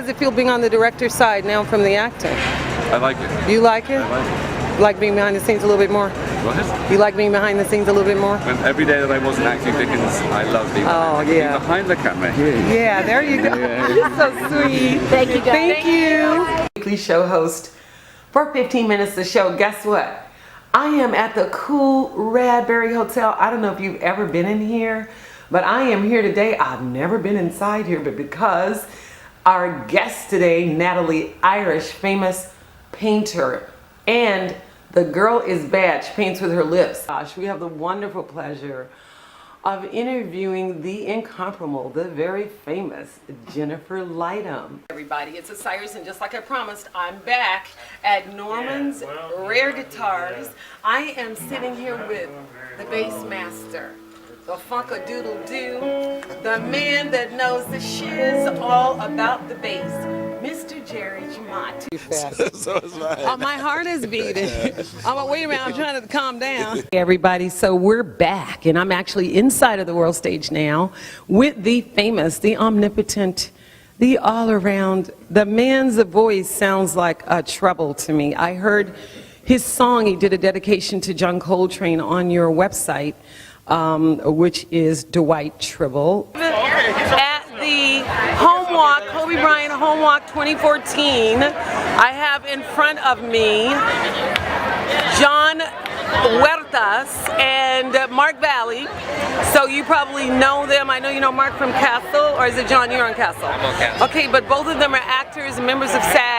does it feel being on the director's side now from the acting? I like it. You like it? I like it. Like being behind the scenes a little bit more? What? You like being behind the scenes a little bit more? When every day that I wasn't acting Dickens, I love being behind the camera. Yeah, there you go. So sweet. Thank you, guys. Thank you. Weekly show host for 15 minutes to show. Guess what? I am at the cool Radbury Hotel. I don't know if you've ever been in here, but I am here today. I've never been inside here, but because our guest today, Natalie Irish, famous painter, and the girl is bad, she paints with her lips. Gosh, we have the wonderful pleasure of interviewing the incomparable, the very famous Jennifer Lightham. Everybody, it's Osiris, and just like I promised, I'm back at Norman's Rare Guitars. I am sitting here with the bass master, the Funkadoodle-Doo, the man that knows the shiz all about the bass, Mr. Jerry Jamont. Too fast. So is mine. Oh, my heart is beating. Oh, wait a minute, I'm trying to calm down. Hey everybody, so we're back, and I'm actually inside of the world stage now with the famous, the omnipotent, the all-around, the man's voice sounds like a treble to me. I heard his song, he did a dedication to John Coltrane on your website, which is Dwight Tribble. At the Home Walk, Kobe Bryant Home Walk 2014, I have in front of me John Huertas and Mark Valley. So you probably know them. I know you know Mark from Castle, or is it John, you're on Castle? I'm on Castle. Okay, but both of them are actors and members of SAG.